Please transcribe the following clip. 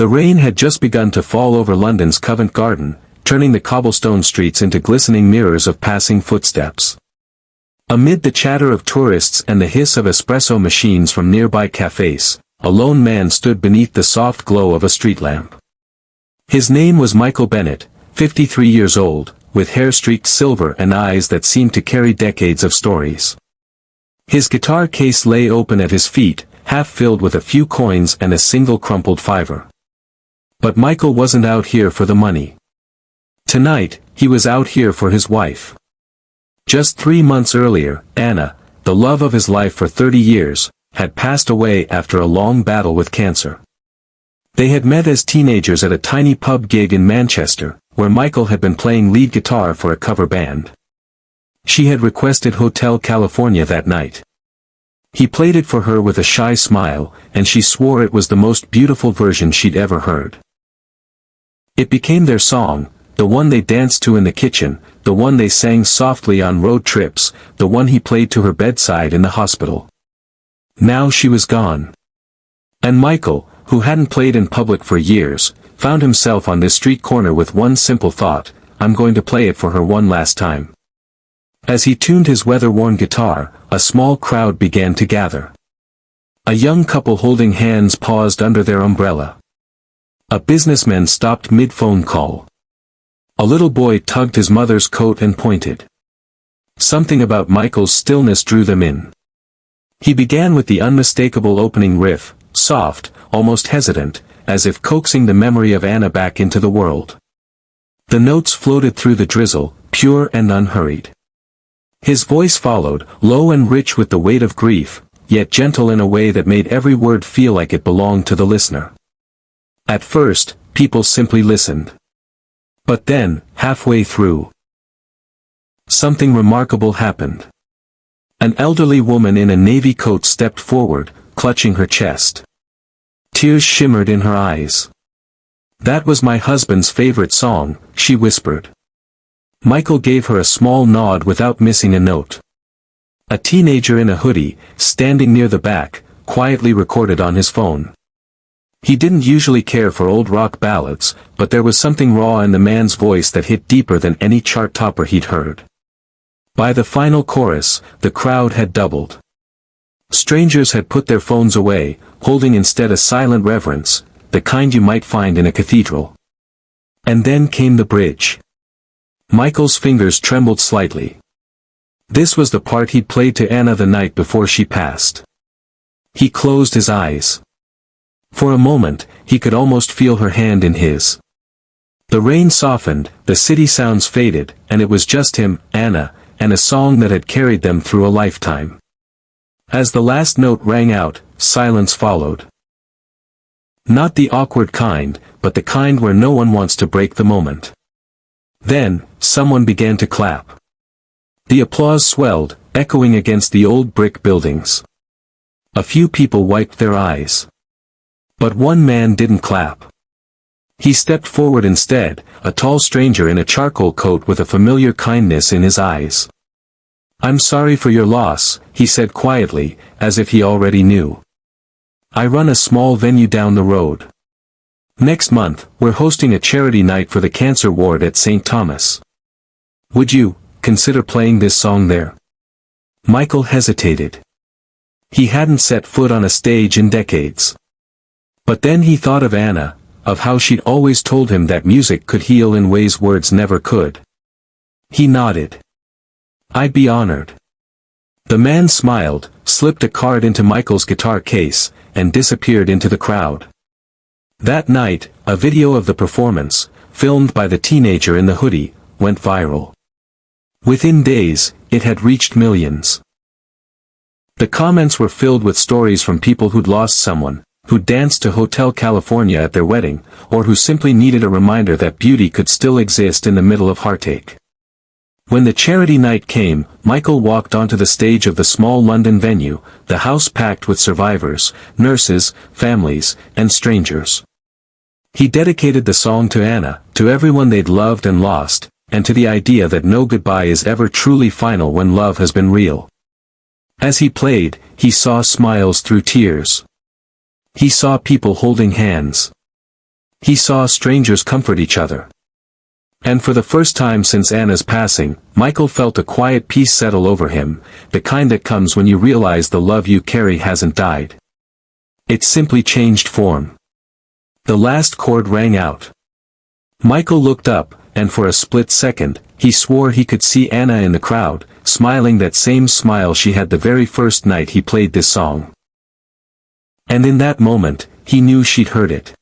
The rain had just begun to fall over London's Covent Garden, turning the cobblestone streets into glistening mirrors of passing footsteps. Amid the chatter of tourists and the hiss of espresso machines from nearby cafes, a lone man stood beneath the soft glow of a street lamp. His name was Michael Bennett, 53 years old, with hair streaked silver and eyes that seemed to carry decades of stories. His guitar case lay open at his feet, half filled with a few coins and a single crumpled fiver. But Michael wasn't out here for the money. Tonight, he was out here for his wife. Just 3 months earlier, Anna, the love of his life for 30 years, had passed away after a long battle with cancer. They had met as teenagers at a tiny pub gig in Manchester, where Michael had been playing lead guitar for a cover band. She had requested Hotel California that night. He played it for her with a shy smile, and she swore it was the most beautiful version she'd ever heard. It became their song, the one they danced to in the kitchen, the one they sang softly on road trips, the one he played to her bedside in the hospital. Now she was gone. And Michael, who hadn't played in public for years, found himself on this street corner with one simple thought: I'm going to play it for her one last time. As he tuned his weather-worn guitar, a small crowd began to gather. A young couple holding hands paused under their umbrella. A businessman stopped mid-phone call. A little boy tugged his mother's coat and pointed. Something about Michael's stillness drew them in. He began with the unmistakable opening riff, soft, almost hesitant, as if coaxing the memory of Anna back into the world. The notes floated through the drizzle, pure and unhurried. His voice followed, low and rich with the weight of grief, yet gentle in a way that made every word feel like it belonged to the listener. At first, people simply listened. But then, halfway through, something remarkable happened. An elderly woman in a navy coat stepped forward, clutching her chest. Tears shimmered in her eyes. "That was my husband's favorite song," she whispered. Michael gave her a small nod without missing a note. A teenager in a hoodie, standing near the back, quietly recorded on his phone. He didn't usually care for old rock ballads, but there was something raw in the man's voice that hit deeper than any chart topper he'd heard. By the final chorus, the crowd had doubled. Strangers had put their phones away, holding instead a silent reverence, the kind you might find in a cathedral. And then came the bridge. Michael's fingers trembled slightly. This was the part he'd played to Anna the night before she passed. He closed his eyes. For a moment, he could almost feel her hand in his. The rain softened, the city sounds faded, and it was just him, Anna, and a song that had carried them through a lifetime. As the last note rang out, silence followed. Not the awkward kind, but the kind where no one wants to break the moment. Then, someone began to clap. The applause swelled, echoing against the old brick buildings. A few people wiped their eyes. But one man didn't clap. He stepped forward instead, a tall stranger in a charcoal coat with a familiar kindness in his eyes. "I'm sorry for your loss," he said quietly, as if he already knew. "I run a small venue down the road. Next month, we're hosting a charity night for the cancer ward at St. Thomas. Would you consider playing this song there?" Michael hesitated. He hadn't set foot on a stage in decades. But then he thought of Anna, of how she'd always told him that music could heal in ways words never could. He nodded. "I'd be honored." The man smiled, slipped a card into Michael's guitar case, and disappeared into the crowd. That night, a video of the performance, filmed by the teenager in the hoodie, went viral. Within days, it had reached millions. The comments were filled with stories from people who'd lost someone, who danced to Hotel California at their wedding, or who simply needed a reminder that beauty could still exist in the middle of heartache. When the charity night came, Michael walked onto the stage of the small London venue, the house packed with survivors, nurses, families, and strangers. He dedicated the song to Anna, to everyone they'd loved and lost, and to the idea that no goodbye is ever truly final when love has been real. As he played, he saw smiles through tears. He saw people holding hands. He saw strangers comfort each other. And for the first time since Anna's passing, Michael felt a quiet peace settle over him, the kind that comes when you realize the love you carry hasn't died. It simply changed form. The last chord rang out. Michael looked up, and for a split second, he swore he could see Anna in the crowd, smiling that same smile she had the very first night he played this song. And in that moment, he knew she'd heard it.